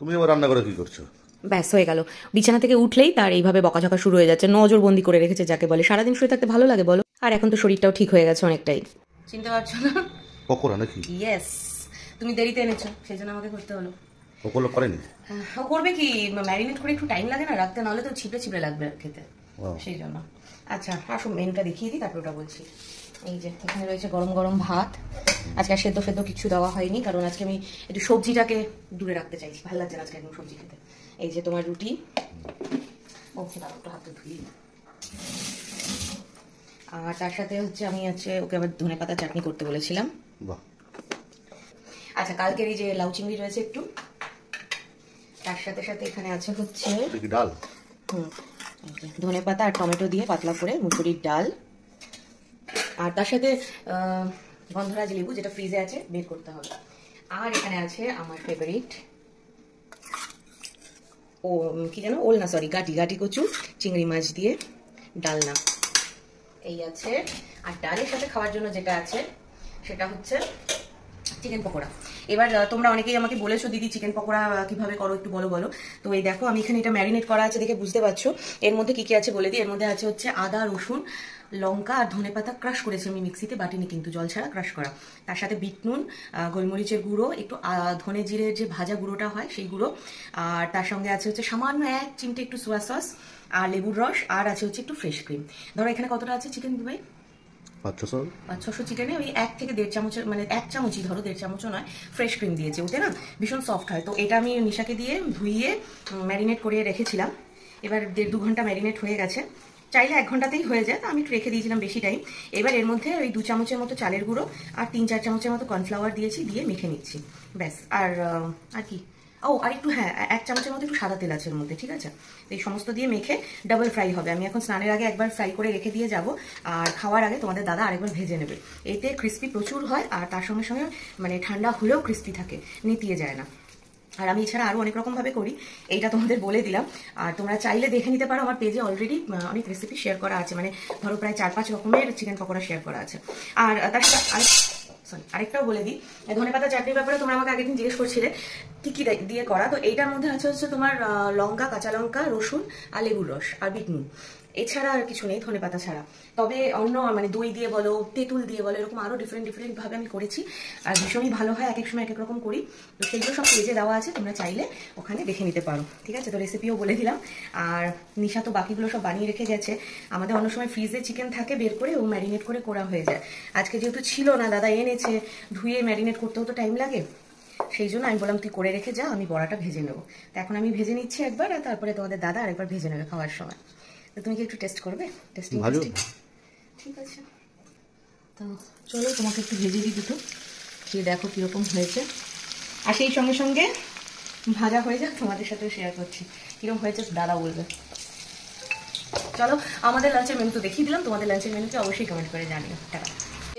তুমি আবার রান্না করে কি করছো? ব্যাস হয়ে গেল। বিছানা থেকে উঠলেই তার এইভাবে বকাঝকা শুরু হয়ে যাচ্ছে, নজরবন্দি করে রেখেছে যাকে বলে। সারাদিন শুয়ে থাকতে ভালো লাগে বলো? আর এখন তো শরীরটাও ঠিক হয়ে গেছে অনেকটাই। চিনতে পারছো না? পকোড়া নাকি? ইয়েস, তুমি দেরিতে এনেছো সেই জন্য আমাকে করতে হলো। ওগুলো করেনি? ও করবে কি, ম্যারিনেট করে একটু টাইম লাগে না রাখতে, নাহলে তো ছিপড়ে ছিপড়ে লাগবে খেতে, সেই জন্য। আচ্ছা আসো মেনুটা দেখিয়ে দিই, তারপর ওটা বলছি। এই যে এখানে রয়েছে গরম গরম ভাত। আজকে আর সেদ্ধ ফেদ্ধ কিছু দেওয়া হয়নি, কারণ আজকে আমি একটু সবজিটাকে দূরে রাখতে চাইছি, ভালো লাগছে না আজকে একদম সবজি খেতে। এই যে তোমার রুটি, ও দাঁড়াও একটু হাতে ধুই। আর তার সাথে হচ্ছে আমি ওকে আবার ধনেপাতা চাটনি করতে বলেছিলাম। আচ্ছা কালকের এই যে লাউ চিংড়ি রয়েছে একটু, তার সাথে সাথে এখানে আছে হচ্ছে ডাল, ধনেপাতা আর টমেটো দিয়ে পাতলা করে মুসুরির ডাল। আর তার সাথে গন্ধরাজ লেবু, যেটা ফ্রিজে আছে, বের করতে হবে। আর এখানে আছে আমার ফেভারিট, ও কি যেন, ওল না সরি, গাটি কচু চিংড়ি মাছ দিয়ে ডালনা, এই আছে। আর ডালের সাথে খাওয়ার জন্য যেটা আছে সেটা হচ্ছে চিকেন পকোড়া। এবার তোমরা অনেকেই আমাকে বলেছো দিদি চিকেন পকোড়া কিভাবে করো একটু বলো বলো। তো এই দেখো আমি এখানে এটা ম্যারিনেট করা আছে দেখে বুঝতে পারছো। এর মধ্যে কি কি আছে বলে দিই। এর মধ্যে আছে হচ্ছে আদা, রসুন, লঙ্কা আর ধনেপাতা ক্রাশ করেছি আমি মিক্সিতে, বাটিনি কিন্তু, জল ছাড়া ক্রাশ করা। তার সাথে বিট নুন, গোলমরিচের গুঁড়ো, একটু ধনে জিরের যে ভাজা গুঁড়োটা হয় সেই গুঁড়ো। আর তার সঙ্গে আছে হচ্ছে সামান্য 1 চিমটে একটু সোয়া সস আর লেবুর রস, আর আছে হচ্ছে একটু ফ্রেশ ক্রিম। ধরো এখানে কতটা আছে চিকেন ভাই? 500 চিকেনে ওই 1 থেকে 1.5 চামচের, মানে 1 চামচই ধরো, 1.5 চামচও নয়, ফ্রেশ ক্রিম দিয়েছে। ওতে না ভীষণ সফট হয়। তো এটা আমি নিশাকে দিয়ে ধুইয়ে ম্যারিনেট করে রেখেছিলাম। এবার 1.5-2 ঘন্টা ম্যারিনেট হয়ে গেছে, চাইলে 1 ঘন্টাতেই হয়ে যায়, তো আমি একটু রেখে দিয়েছিলাম বেশি টাইম। এবার এর মধ্যে ওই 2 চামচের মতো চালের গুঁড়ো আর 3-4 চামচের মতো কর্নফ্লাওয়ার দিয়েছি, দিয়ে মেখে নিচ্ছি ব্যাস। আর কি, ও আর একটু, হ্যাঁ 1 চামচের মতো একটু সাদা তেল আছে এর মধ্যে, ঠিক আছে। এই সমস্ত দিয়ে মেখে ডাবল ফ্রাই হবে। আমি এখন স্নানের আগে একবার ফ্রাই করে রেখে দিয়ে যাব, আর খাওয়ার আগে তোমাদের দাদা আরেকবার ভেজে নেবে। এতে ক্রিস্পি প্রচুর হয়, আর তার সঙ্গে সঙ্গে মানে ঠান্ডা হলেও ক্রিস্পি থাকে, নেতিয়ে যায় না। আর আমি এছাড়া আরও অনেক রকমভাবে করি, এইটা তোমাদের বলে দিলাম। আর তোমরা চাইলে দেখে নিতে পারো, আমার পেজে অলরেডি অনেক রেসিপি শেয়ার করা আছে, মানে ধরো প্রায় 4-5 রকমের চিকেন পকোড়া শেয়ার করা আছে। আর তার সাথে আরেকটাও বলে দিই, ধনেপাতা চাটনির ব্যাপারে তোমরা আমাকে আগের দিন জিজ্ঞেস করছিলে কি কি দিয়ে করা। তো এইটার মধ্যে আছে হচ্ছে তোমার লঙ্কা, কাঁচা লঙ্কা, রসুন আর লেবুর রস আর বিট নুন, এছাড়া আর কিছু নেই ধনেপাতা ছাড়া। তবে অন্য মানে দই দিয়ে বলো, তেঁতুল দিয়ে বলো, এরকম আরও ডিফারেন্ট ভাবে আমি করেছি, আর ভীষণই ভালো হয়। এক এক সময় এক এক রকম করি। তো সেইগুলো সব পেজে দেওয়া আছে, তোমরা চাইলে ওখানে দেখে নিতে পারো, ঠিক আছে। তো রেসিপিও বলে দিলাম। আর নিশা তো বাকিগুলো সব বানিয়ে রেখে গেছে। আমাদের অন্য সময় ফ্রিজে চিকেন থাকে, বের করে ও ম্যারিনেট করে করা হয়ে যায়। আজকে যেহেতু ছিল না, দাদা এনেছে, ধুয়ে ম্যারিনেট করতেও তো টাইম লাগে, সেই জন্য আমি বললাম তুই করে রেখে যা, আমি বড়াটা ভেজে নেবো। তো এখন আমি ভেজে নিচ্ছি একবার, আর তারপরে তোমাদের দাদা আরেকবার ভেজে নেবে খাওয়ার সময়। তো তুমি কি একটু টেস্ট করবে? টেস্টিং ঠিক আছে। তো চলো তোমাকে একটু ভেজে দিই দুটো, খেয়ে দেখো কীরকম হয়েছে। আর সেই সঙ্গে সঙ্গে ভাজা হয়ে যাক, তোমাদের সাথে শেয়ার করছি কীরকম হয়েছে, দাদা বলবে। চলো আমাদের লাঞ্চের মেনু তো দেখিয়ে দিলাম, তোমাদের লাঞ্চের মেনুকে অবশ্যই কমেন্ট করে জানিও। টাটা।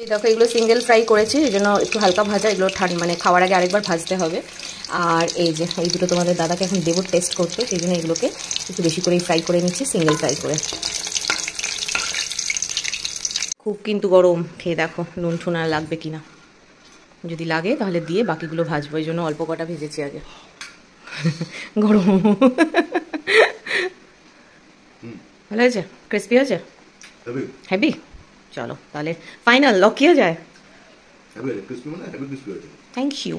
এই দেখো এগুলো সিঙ্গেল ফ্রাই করেছি, এই জন্য একটু হালকা ভাজা, এগুলো মানে খাওয়ার আগে আরেকবার ভাজতে হবে। আর এই যে এই দুটো তোমাদের দাদাকে এখন দেবো টেস্ট করতে, সেই জন্য এগুলোকে একটু বেশি করেই ফ্রাই করে নিচ্ছি, সিঙ্গেল ফ্রাই করে। খুব কিন্তু গরম, খেয়ে দেখো নুন ঠুন আর লাগবে কিনা, যদি লাগে তাহলে দিয়ে বাকিগুলো ভাজবো, এই জন্য অল্প কটা ভেজেছি আগে। গরম ভালো হয়েছে, ক্রিস্পি হয়েছে, হেভি। চলো তাহলে ফাইনাল লক কিয়া যায়। Thank you.